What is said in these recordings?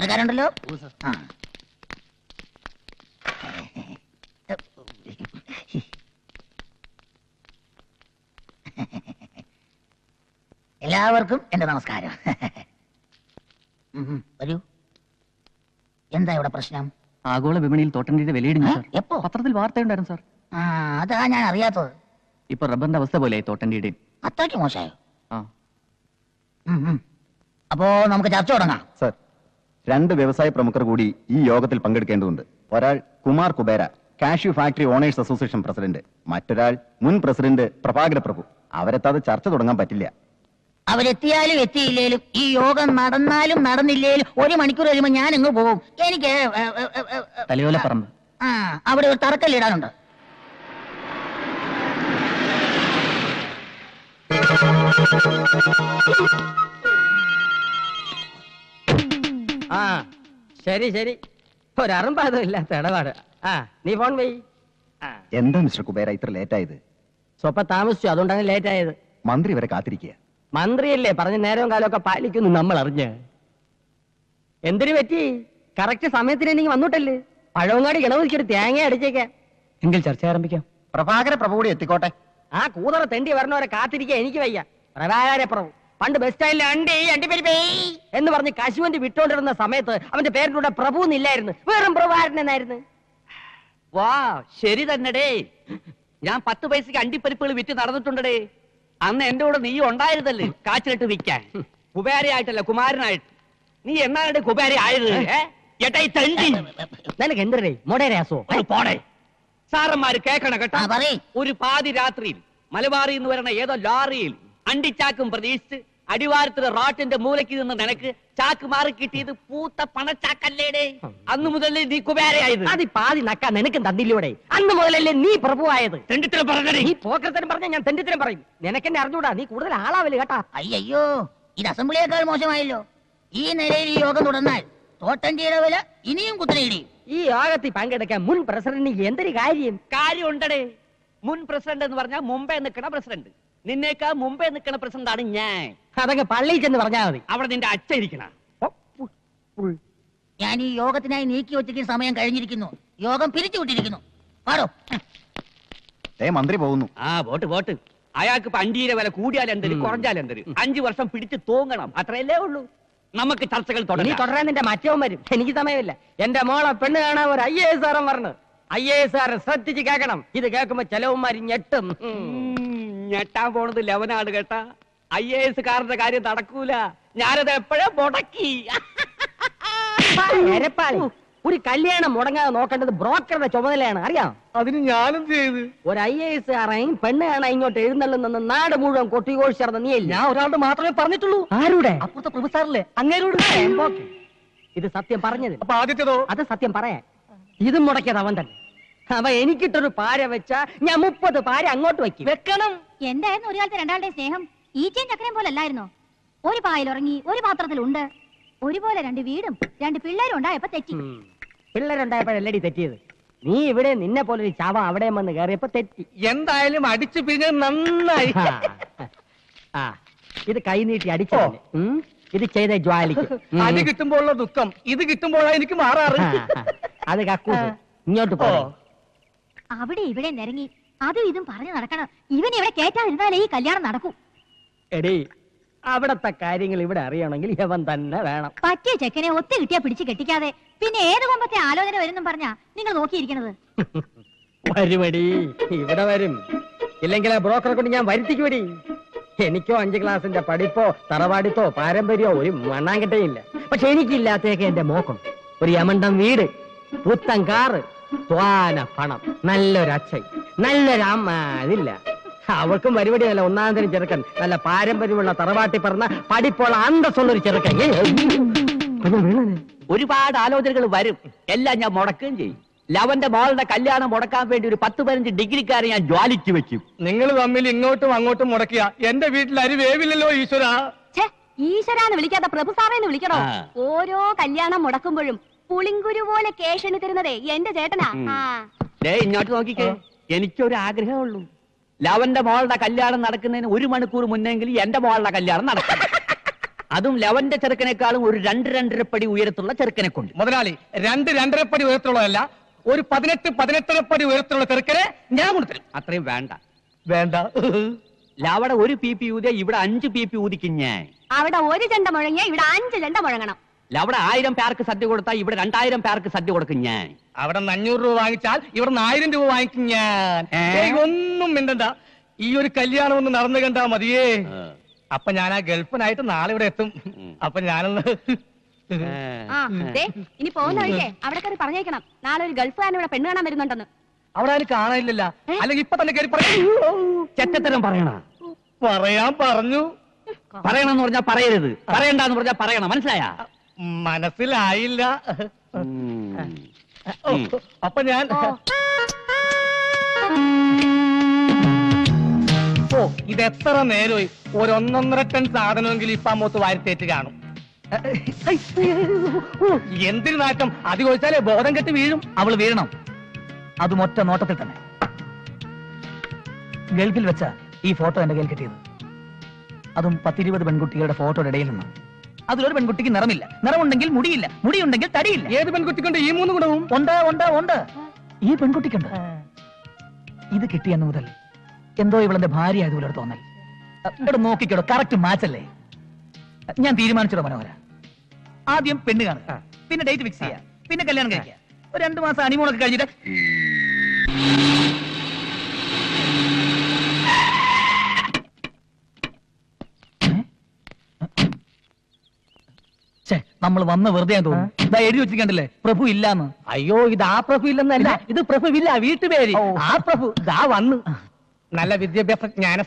പത്രക്കാരുണ്ടല്ലോ. എല്ലാവർക്കും എന്റെ നമസ്കാരം. വരൂ. എന്താ ഇവിടെ പ്രശ്നം? ആഗോള വിപണിയിൽ തോട്ടണ്ടിയുടെ വിലയിടിഞ്ഞു സാർ. എപ്പോ? പത്രത്തിൽ വാർത്തയുണ്ടായിരുന്നു സാർ. അതാ ഞാൻ അറിയാത്തത്. ഇപ്പൊ റബ്ബറിന്റെ അവസ്ഥ പോലെയായി തോട്ടണ്ടിയുടെയും. അത്രയ്ക്ക് മോശമായോ? ആ. അപ്പോ നമുക്ക് ചർച്ച തുടങ്ങാം. സർ, 2 വ്യവസായ പ്രമുഖർ കൂടി ഈ യോഗത്തിൽ പങ്കെടുക്കേണ്ടതുണ്ട്. ഒരാൾ Kumar Kubera, cashew factory owners association president. മറ്റൊരാൾ മുൻ പ്രസിഡന്റ് പ്രഭാകര പ്രഭു. അവരെത്താതെ ചർച്ച തുടങ്ങാൻ പറ്റില്ല. അവരെത്തിയാലും എത്തിയില്ലേലും ഈ യോഗം നടന്നാലും നടന്നില്ലേലും 1 മണിക്കൂർ കഴിയുമ്പോൾ ഞാൻ അങ്ങ് പോകും. എനിക്ക് തലയോലപ്പറമ്പ് അവിടെ ഒരു തറക്കല്ലിടാനുണ്ട്. ശരി ശരി, ഒരറുമ്പാതമില്ലാത്ത ഇടപാട്. നീ ഫോൺ പോയി. എന്താ മിസ്റ്റർ കുബേര ഇത്ര ലേറ്റ് ആയത്? സ്വപ്പം താമസിച്ചു, അതുകൊണ്ടാണ് ലേറ്റ് ആയത്. മന്ത്രി വരെ കാത്തിരിക്കുക. മന്ത്രിയല്ലേ പറഞ്ഞ നേരവും കാലമൊക്കെ പാലിക്കുന്നു നമ്മൾ അറിഞ്ഞ്. എന്തിനു പറ്റി? കറക്റ്റ് സമയത്തിന് എനിക്ക് വന്നിട്ടല്ലേ. പഴവങ്ങാടി ഗണപതിക്കൊരു തേങ്ങ അടിച്ചേക്കാം. എങ്കിൽ ചർച്ച ആരംഭിക്കാം. പ്രഭാകര പ്രഭു കൂടി എത്തിക്കോട്ടെ. ആ കൂതറ തെണ്ടി വരണവരെ കാത്തിരിക്കാൻ എനിക്ക് വയ്യ. പ്രഭാകര പ്രഭു പണ്ട് ബസ് സ്റ്റാൻഡിൽ അണ്ടിപ്പരിപ്പേ എന്ന് പറഞ്ഞ് കശുവണ്ടി വിട്ടോണ്ടിരുന്ന സമയത്ത് അവന്റെ പേരിന്റെ കൂടെ പ്രഭു എന്നില്ലായിരുന്നു, വെറും പ്രഭാകരൻ എന്നായിരുന്നു. വാ, ശരി തന്നെടേ. ഞാൻ 10 പൈസക്ക് അണ്ടിപ്പരിപ്പുകൾ വിറ്റ് നടന്നിട്ടുണ്ടേ. അന്ന് എന്റെ കൂടെ നീ ഉണ്ടായിരുന്നല്ലേ കാച്ചിലിട്ട് വിൽക്കാൻ. കുബേരയായിട്ടല്ല, കുമാരനായിട്ട്. നീ എന്നാണ് കുബേര ആയത്? നിനക്ക് എന്തരേ മൊടേരാസോ? പോടെ. സാറന്മാര് കേക്കണ കേട്ടോ. ഒരു പാതി രാത്രിയിൽ മലബാറിൽ നിന്ന് വരണ ഏതോ ലോറിയിൽ അണ്ടിച്ചാക്കും പ്രതീക്ഷിച്ച് അടിവാരത്തിലെ റോട്ടിന്റെ മൂലയ്ക്ക് നിന്ന് നിനക്ക് ചാക്ക് മാറി കിട്ടിയത് പൂത്ത പണച്ചാക്കല്ലേടേ. അന്ന് മുതലേ നീ കുബേരയായത്. അത് പാതി നക്കാ നിനക്കും തന്നില്ലൂടെ? അന്ന് മുതലല്ലേ നീ പ്രഭുവായത്? തെണ്ടിത്തരം പറഞ്ഞേ. നീ പോക്കരത്തരം പറഞ്ഞ ഞാൻ തെണ്ടിത്തരം പറയും. നിനക്കെന്നെ അറിഞ്ഞൂടാ, നീ കൂടുതൽ ആളാവല് കേട്ടാ. അയ്യോ, ഇത് അസംബ്ലിയേക്കാൾ മോശമായല്ലോ. ഈ നിലയിൽ ഈ യോഗം തുടർന്നാൽ തോട്ടണ്ടിയുടെ വില ഇനിയും കുത്തനെയിടിയും. ഈ യോഗത്തിൽ പങ്കെടുക്കാൻ മുൻ പ്രസിഡന്റിന് എന്തൊരു കാര്യം ഉണ്ടടേ. മുൻ പ്രസിഡന്റ് എന്ന് പറഞ്ഞാൽ മുമ്പേ നിൽക്കണ പ്രസിഡന്റ്. നിന്നേക്കാ മുമ്പേ നിൽക്കണ പ്രസിഡന്റാണ് ഞാൻ. അതൊക്കെ പള്ളിയിൽ ചെന്ന് പറഞ്ഞാൽ മതി. അവിടെ നിന്റെ അച്ഛൻ ഇരിക്കണ. ഞാൻ ഈ യോഗത്തിനായി നീക്കി വെച്ചിട്ട് സമയം കഴിഞ്ഞിരിക്കുന്നു. യോഗം പിരിച്ചുവിട്ടിരിക്കുന്നു. പാടോ. മന്ത്രി പോകുന്നു. വോട്ട്. അയാൾക്ക് ഇപ്പൊ അണ്ടിയുടെ വില കൂടിയാലെന്തര് കുറഞ്ഞാലെന്തര് 5 വർഷം പിടിച്ച് തൂങ്ങണം, അത്രയല്ലേ ഉള്ളൂ. നമുക്ക് ചർച്ചകൾ തുടരാൻ നിന്റെ മറ്റവൻ വരും. എനിക്ക് സമയമില്ല. എന്റെ മോളെ പെണ്ണ് കാണാൻ ഒരു IAS പറഞ്ഞു. IAS ശ്രദ്ധിച്ച് കേൾക്കണം. ഇത് കേൾക്കുമ്പോ ചെലവന്മാര് ഞെട്ടും. ഞെട്ടാൻ പോണത് ലവനാണ് കേട്ടാ. IAS കാരന്റെ കാര്യം നടക്കൂല. ഞാനത് എപ്പോഴേ മുടക്കി. ഒരു കല്യാണം മുടങ്ങാതെ നോക്കേണ്ടത് ബ്രോക്കറുടെ ചുമതലയാണ്, അറിയാം. അതിന് ഞാനും ചെയ്ത് ഒരു IAS കാരൻ പെണ്ണ് കാണാൻ ഇങ്ങോട്ട് എഴുന്നള്ളുന്ന നാട് മുഴുവൻ കൊട്ടിഘോഷിച്ചിരുന്ന നീ. ഞാൻ ഒരാളുടെ മാത്രമേ പറഞ്ഞിട്ടുള്ളൂ. ആരുടെ? അപ്പുറത്തെ പ്രൊഫസറിലെ അങ്ങേരോട്. ഇത് സത്യം പറഞ്ഞത്. അപ്പൊ ആദ്യത്തേതോ? അത് സത്യം പറയാൻ. ഇത് മുടക്കിയത് അവൻ തന്നെ. അവ എനിക്കിട്ടൊരു പാര വെച്ചാ ഞാൻ 30 പാര അങ്ങോട്ട് വെക്കണം. എന്തായിരുന്നു ഒരു കാലത്ത് രണ്ടാളുടെ സ്നേഹം? ഈച്ചയും ചക്കരയും പോലെ അല്ലായിരുന്നോ? ഒരു പായിൽ ഉറങ്ങി, ഒരു പാത്രത്തിലുണ്ട്. ഒരുപോലെ 2 വീടും 2 പിള്ളേരും ഉണ്ടായപ്പോ തെറ്റി. പിള്ളേരുണ്ടായപ്പോഴല്ലടി തെറ്റിയത്. നീ ഇവിടെ നിന്നെ പോലെ ഒരു ചാവ അവിടെ വന്ന് കയറിയപ്പോ തെറ്റി. എന്തായാലും അടിച്ചു പിരിഞ്ഞത് നന്നായി. ഇത് കൈനീട്ടി അടിച്ചോ? ഇത് ചെയ്ത ജ്വാലിക്ക്. അടി കിട്ടുമ്പോഴുള്ള ദുഃഖം ഇത് കിട്ടുമ്പോഴാണ് എനിക്ക് മാറാറ്. അത് കക്കൂസ്. ഇങ്ങോട്ട് പോ. അവിടെ ഇവിടെ നിരങ്ങി അതും ഇതും പറഞ്ഞു നടക്കണം. ഇവൻ ഇവിടെ കേറ്റാതിരുന്നാലേ ഈ കല്യാണം നടക്കൂ. എടീ, അവിടത്തെ കാര്യങ്ങൾ ഇവിടെ അറിയണമെങ്കിൽ ഇവൻ തന്നെ വേണം. പറ്റിയ ചെക്കനെ ഒത്തു കിട്ടിയാ പിടിച്ച് കെട്ടിക്കാതെ പിന്നെ ഏത് കൊമ്പത്തെ ആലോചന വരുന്നും പറഞ്ഞാ നിങ്ങൾ നോക്കിയിരിക്കണത്. വരുമടി, ഇവിടെ വരും. ഇല്ലെങ്കിൽ ആ ബ്രോക്കറെ കൊണ്ട് ഞാൻ വരുത്തിക്കുവടി. എനിക്കോ 5 ക്ലാസിന്റെ പഠിപ്പോ തറവാടിത്തോ പാരമ്പര്യമോ ഒരു മണ്ണാങ്കട്ടയില്ല. പക്ഷെ എനിക്കില്ലാത്തേക്ക് എന്റെ മോക്കം. ഒരു യമണ്ടം വീട്, പുത്തൻ കാറ്, ത്വാന പണം, നല്ലൊരു അച്ഛൻ, നല്ലൊരു അമ്മ. അതില്ല. അവൾക്കും പരിപാടി നല്ല 1-ാം തരം ചെറുക്കൻ, നല്ല പാരമ്പര്യമുള്ള തറവാട്ടി പറഞ്ഞ പഠിപ്പുള്ള അന്തസ്സുള്ളൊരു ചെറുക്കൻ. ഒരുപാട് ആലോചനകൾ വരും. എല്ലാം ഞാൻ മുടക്കുകയും ചെയ്യും. ലവന്റെ മോളുടെ കല്യാണം മുടക്കാൻ വേണ്ടി ഒരു 10-15 ഡിഗ്രിക്കാരെ ഞാൻ ജ്വാലിക്ക് വെക്കും. നിങ്ങൾ തമ്മിൽ ഇങ്ങോട്ടും അങ്ങോട്ടും മുടക്കിയ എന്റെ വീട്ടിൽ അരി വേവില്ലല്ലോ ഈശ്വര. ഈശ്വരാന്ന് വിളിക്കാത്ത പ്രഭു സാറേന്ന് വിളിക്കണോ? ഓരോ കല്യാണം മുടക്കുമ്പോഴും പുളിങ്കുരു പോലെ കേഷണി തരുന്നതേ എന്റെ ചേട്ടനാ. ഇങ്ങോട്ട് നോക്കിക്കേ, എനിക്കൊരു ആഗ്രഹമുള്ളൂ. ലവന്റെ മോളുടെ കല്യാണം നടക്കുന്നതിന് 1 മണിക്കൂർ മുന്നെങ്കിൽ എന്റെ മോളുടെ കല്യാണം നടക്കും. അതും ലെവന്റെ ചെറുക്കനേക്കാളും ഒരു 2-2.5 പടി ഉയരത്തുള്ള ചെറുക്കനെ കൊണ്ട്. മുതലാളി 2-2.5 പടി ഉയരത്തുള്ളതല്ല, ഒരു 18-18.5 പടി ഉയരത്തുള്ള ചെറുക്കനെ ഞാൻ കൊടുത്തരും. അത്രയും വേണ്ട. വേണ്ട. അവിടെ 1 PP ഊതിയ ഇവിടെ 5 PP ഊതിക്കും ഞാൻ. അവിടെ 1 ചെണ്ട മുഴങ്ങിയ ഇവിടെ 5 ചെണ്ട മുഴങ്ങണം. അവിടെ 1000 പേർക്ക് സദ്യ കൊടുത്താൽ ഇവിടെ 2000 പേർക്ക് സദ്യ കൊടുക്കും ഞാൻ. അവിടെ 500 രൂപ വാങ്ങിച്ചാൽ ഇവിടെ 1000 രൂപ വാങ്ങിക്കും ഞാൻ. ഒന്നും മിണ്ടണ്ട, ഈ ഒരു കല്യാണം ഒന്ന് നടന്നു കണ്ടാ മതിയേ. അപ്പൊ ഞാൻ ആ ഗൾഫിനായിട്ട് നാളെ ഇവിടെ എത്തും. അപ്പൊ ഞാനൊന്ന് ഇനി പോകുന്ന വഴിക്കേ അവിടെ കയറി പറഞ്ഞേക്കണം, നാളെ ഒരു ഗൾഫുകാരൻ ഇവിടെ പെണ്ണ് കാണാൻ വരുന്നുണ്ടെന്ന്. അവിടെ ആരും കാണാനില്ലല്ല, അല്ലെങ്കിൽ ഇപ്പൊ തന്നെ കയറി ചെറ്റത്തരം പറയണ. പറയാൻ പറഞ്ഞു. പറയണമെന്ന് പറഞ്ഞാൽ പറയരുത്, പറയണ്ടെന്ന് പറഞ്ഞാൽ പറയണം. മനസ്സിലായ? മനസ്സിലായില്ല. അപ്പൊ ഞാൻ ഇത് എത്ര നേരമായി, ഒരു 1.5 ടൺ സാധനമെങ്കിലും ഇപ്പൊ അമ്മൂത്ത് വാരിത്തേറ്റ് കാണും. എന്തിനു നാറ്റം, അത് ചോദിച്ചാലേ ബോധം കെട്ട് വീഴും. അവള് വീഴണം, അതും ഒറ്റ നോട്ടത്തിൽ തന്നെ. ഗൾഫിൽ വെച്ച ഈ ഫോട്ടോ എന്റെ കയ്യിൽ കിട്ടിയത്, അതും 10-20 പെൺകുട്ടികളുടെ ഫോട്ടോയുടെ ഇടയിൽ നിന്ന്. അതിലൊരു പെൺകുട്ടിക്ക് നിറമില്ല, നിറമുണ്ടെങ്കിൽ മുടിയില്ല, മുടിയുണ്ടെങ്കിൽ തടിയില്ല. ഏത് പെൺകുട്ടിക്കുണ്ട് ഈ 3 ഗുണവും? ഉണ്ട് ഉണ്ട് ഉണ്ട്, ഈ പെൺകുട്ടിക്കുണ്ട്. ഇത് കിട്ടിയെന്ന് മുതൽ എന്തോ ഇവളെന്റെ ഭാര്യ ആയതുപോലെ ഒരു തോന്നൽ. ഇവിടെ നോക്കിക്കോടോ, കറക്റ്റ് മാച്ച് അല്ലേ? ഞാൻ തീരുമാനിച്ചോ മനോഹര, ആദ്യം പെണ്ണ് കാണുക, പിന്നെ ഡേറ്റ് ഫിക്സ് ചെയ്യുക, പിന്നെ കല്യാണം കഴിക്കുക. ഒരു 2 മാസം ഹണിമൂണൊക്കെ കഴിഞ്ഞിട്ട് നമ്മൾ വന്ന വെറുതെ തോന്നുന്നു. ഇതാ എഴുതി വെച്ചിരിക്കണ്ടല്ലേ, പ്രഭു ഇല്ലാന്ന്. അയ്യോ, ഇത് ആ പ്രഭു ഇല്ലെന്നല്ല, ഇത് പ്രഭുവില്ല, വീട്ടുപേര്. ആ പ്രഭു ദാ വന്ന്. നല്ല വിദ്യാഭ്യാസ ജ്ഞാനം.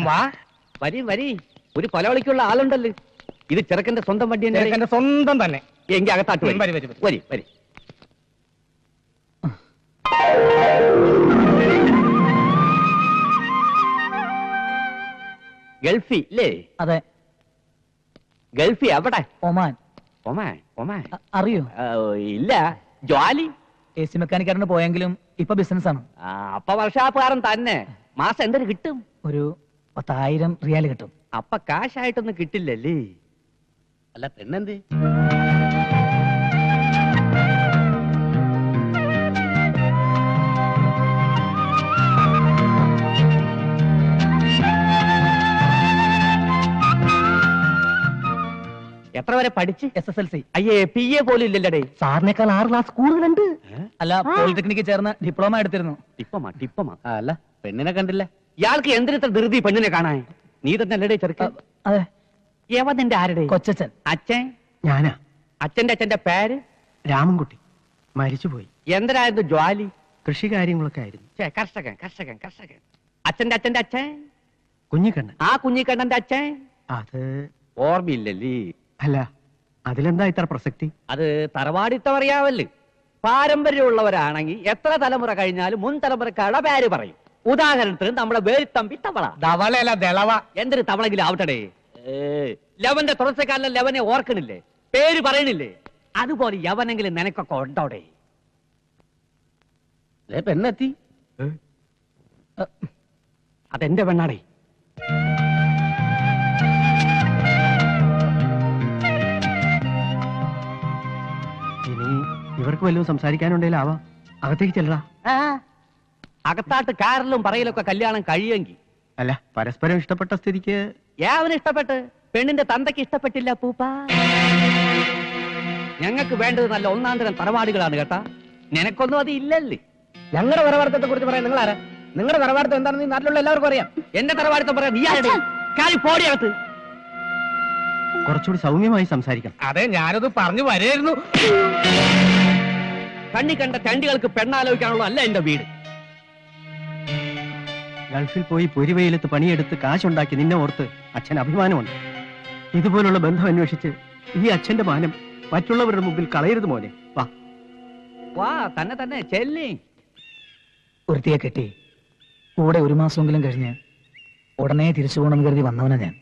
വാ വരി വരി, ഒരു കൊലവിളിക്കുള്ള ആളുണ്ടല്ലോ. ഇത് ചെറുക്കന്റെ സ്വന്തം വണ്ടി തന്നെ. എന്റെ സ്വന്തം തന്നെ. എങ്കിൽ അകത്താട്ട് വരി, വരി, വരി. വരി വരി. ഗൾഫി അല്ലേ? അതെ. ഗൾഫി എവിടെ? ഒമാൻ. ഒമാൻ? ഒമാൻ അറിയോ? ഇല്ല. ജോലി AC മെക്കാനിക്കാരന് പോയെങ്കിലും ഇപ്പൊ ബിസിനസ് ആണ്. അപ്പൊ വർഷാപ്പുകാരൻ തന്നെ. മാസം എന്തൊരു കിട്ടും? ഒരു 10,000 റിയാൽ കിട്ടും. അപ്പൊ കാശായിട്ടൊന്നും കിട്ടില്ലല്ലേ? അല്ല പെണ്ണെന്ത്? എത്ര വരെ പഠിച്ച്? SSLC. അയ്യേ, PA പോലും ഇല്ലല്ലേ? സാറിനേക്കാൾ 6 ക്ലാസ് കൂടുതലുണ്ട്. അല്ല, പോളിടെക്നിക്ക് ചേർന്ന് ഡിപ്ലോമ എടുത്തിരുന്നു. ടിപ്പമാ. അല്ല പെണ്ണിനെ കണ്ടില്ല. ഇയാൾക്ക് എന്തിനത്ര ധൃതി പെണ്ണിനെ കാണാൻ? നീ തന്നെ അല്ലടേ ചെറുക്കൻ? അതെ. യവന്റെ ആരുടെ? കൊച്ചച്ഛൻ. അച്ഛൻ? ഞാനാ. അച്ഛന്റെ പേര്? രാമൻകുട്ടി. മരിച്ചുപോയി. എന്തരായിരുന്നു ജോലി? കൃഷി കാര്യങ്ങളൊക്കെ ആയിരുന്നു. കർഷകൻ. അച്ഛന്റെ അച്ഛൻ? കുഞ്ഞിക്കണ്ണൻ. ആ കുഞ്ഞിക്കണ്ണന്റെ അച്ഛൻ? അത് ഓർമ്മയില്ലല്ലേ? അല്ല, അതിലെന്താ ഇത്ര പ്രസക്തി? അത് തറവാടിത്തം അറിയാവല്ലേ? പാരമ്പര്യമുള്ളവരാണെങ്കിൽ എത്ര തലമുറ കഴിഞ്ഞാലും മുൻ തലമുറക്കാരുടെ പേര് പറയും. ഉദാഹരണത്തിന് നമ്മുടെ വേലിത്തമ്പി തവള. ധവളയല്ല, ദളവ. എന്തൊരു തവളെങ്കിലും ആവട്ടെ. ലവന്റെ തുടർച്ചക്കാരനെ ലവനെ ഓർക്കണില്ലേ? പേര് പറയണില്ലേ? അതുപോലെ യവനെങ്കിലും നിനക്കൊക്കെ ഉണ്ടോടെ? പെണ്ണെത്തി. അതെന്റെ പെണ്ണാടേ. ഇനി ഇവർക്ക് വല്ലതും സംസാരിക്കാനുണ്ടെങ്കിലാവാം. അകത്തേക്ക് ചെല്ലടാ. അകത്താട്ട് കാറിലും പറയലൊക്കെ കല്യാണം കഴിയുമെങ്കിൽ. അല്ല, പരസ്പരം ഇഷ്ടപ്പെട്ട സ്ഥിതിക്ക്. യാവന് ഇഷ്ടപ്പെട്ട്, പെണ്ണിന്റെ തന്തയ്ക്ക് ഇഷ്ടപ്പെട്ടില്ല പൂപ്പ. ഞങ്ങൾക്ക് വേണ്ടത് നല്ല 1-ാം തരം തറവാടുകളാണ് കേട്ടാ. നിനക്കൊന്നും അത് ഇല്ലല്ലേ? ഞങ്ങളുടെ തറവാടത്തെ കുറിച്ച് പറയാൻ നിങ്ങൾ ആരാ? നിങ്ങളുടെ തറവാടത്തം എന്താണെന്ന് ഈ നാട്ടിലുള്ള എല്ലാവർക്കും അറിയാം. എന്റെ തറവാടുത്തം പറയാൻ നീ ആരുടെ? കാലി പോടിയകത്ത്. കുറച്ചുകൂടി സൗമ്യമായി സംസാരിക്കണം. അതെ, ഞാനത് പറഞ്ഞു വരായിരുന്നു. കണ്ണി കണ്ട ചണ്ടികൾക്ക് പെണ്ണാലോചിക്കാനുള്ള അല്ല എന്റെ വീട്. ഗൾഫിൽ പോയി പൊരിവെയിലത്ത് പണിയെടുത്ത് കാശുണ്ടാക്കി നിന്നെ ഓർത്ത് അച്ഛൻ അഭിമാനമുണ്ട്. ഇതുപോലുള്ള ബന്ധം അന്വേഷിച്ച് ഈ അച്ഛന്റെ മാനം മറ്റുള്ളവരുടെ മുമ്പിൽ കളയരുത് മോനെ. വാ വാ, തന്നെ ചെല്ലി. ഒരുത്തിയെ കെട്ടി കൂടെ 1 മാസമെങ്കിലും കഴിഞ്ഞ് ഉടനെ തിരിച്ചു പോകണമെന്ന് കരുതി വന്നവനാ ഞാൻ.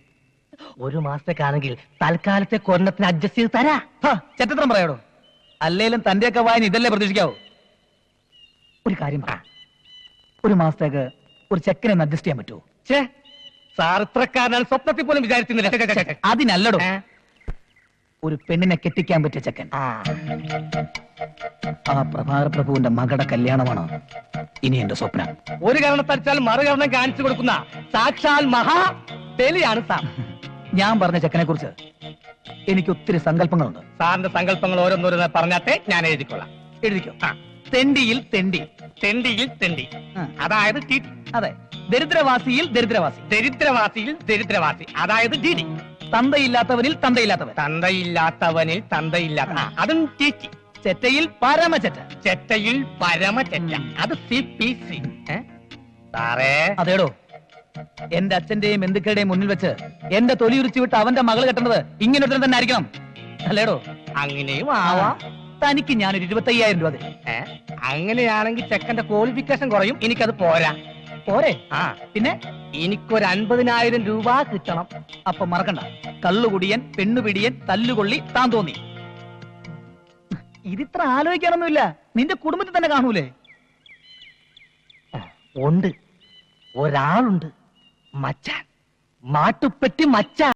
1 മാസത്തേക്കാണെങ്കിൽ തൽക്കാലത്തെ കൊരണത്തിന് അഡ്ജസ്റ്റ് ചെയ്ത് തരാ. ചെറ്റത്രം പറയാടോ. അല്ലേലും തന്റെയൊക്കെ വായന ഇതല്ലേ പ്രതീക്ഷിക്കാവോ? ഒരു കാര്യം പറ, 1 മാസത്തേക്ക് ഒരു ചെക്കനെ അഡ്ജസ്റ്റ് ചെയ്യാൻ പറ്റുമോ? സാർ ഇത്രക്കാരനാണ് സ്വപ്നത്തിൽ പോലും വിചാരിച്ചിരുന്നില്ല. അതിനല്ലടോ, ഒരു പെണ്ണിനെ കെട്ടിക്കാൻ പറ്റിയ ചെക്കൻ. ആ പ്രഭാകര പ്രഭുവിന്റെ മകളുടെ കല്യാണമാണ് ഇനി എന്റെ സ്വപ്നം. ഒരു കാരണത്തടിച്ചാൽ മറുകരണം കാണിച്ചു കൊടുക്കുന്ന സാക്ഷാൽ മഹാ ബലിയാണ് സാർ. ഞാൻ പറഞ്ഞ ചെക്കനെ കുറിച്ച് എനിക്ക് ഒത്തിരി സങ്കല്പങ്ങളുണ്ട്. സാറിന്റെ സങ്കല്പങ്ങൾ ഓരോന്നോരോന്ന് പറഞ്ഞാട്ടെ, ഞാൻ എഴുതിക്കൊള്ളാം. എഴുതിക്കോ. തെണ്ടിയിൽ തെണ്ടി, തെണ്ടിയിൽ തെണ്ടി, ആ. അതായത് ടി. അതെ. ദരിദ്രവാസിയിൽ ദരിദ്രവാസി, ദരിദ്രവാസിയിൽ ദരിദ്രവാസി, അതായത് ഡിഡി. തന്തയില്ലാത്തവനിൽ തന്തയില്ലാത്തവൻ, തന്തയില്ലാത്തവനിൽ തന്തയില്ലാത്ത, അതും ടി. ചെറ്റയിൽ പരമചെറ്റ, ചെറ്റയിൽ പരമചെറ്റ, അത് CPC. സാറേ, അതേടോ എന്റെ അച്ഛന്റെയും ബന്ധുക്കളുടെയും മുന്നിൽ വെച്ച് എന്റെ തൊലി ഉരിച്ചു വിട്ട് അവന്റെ മകള് കെട്ടുന്നത് ഇങ്ങനെ തന്നെ ആയിരിക്കണം അല്ലേടോ? അങ്ങനെയും ആവാം. തനിക്ക് ഞാനൊരു 25,000 രൂപ തരും. അങ്ങനെയാണെങ്കിൽ ചെക്കന്റെ ക്വാളിഫിക്കേഷൻ കുറയും, എനിക്കത് പോരാ. പോരെ? ആ, പിന്നെ എനിക്കൊരു 50,000 രൂപ കിട്ടണം. അപ്പൊ മറക്കണ്ട, കള്ളുകുടിയൻ, പെണ്ണുപിടിയൻ, തല്ലുകൊള്ളി, താൻ തോന്നി. ഇതിത്ര ആലോചിക്കാനൊന്നുമില്ല, നിന്റെ കുടുംബത്തിൽ തന്നെ കാണൂലേ? ഉണ്ട്, ഒരാളുണ്ട്, മച്ചാൻ, മാട്ടുപ്പെട്ടി മച്ചാൻ.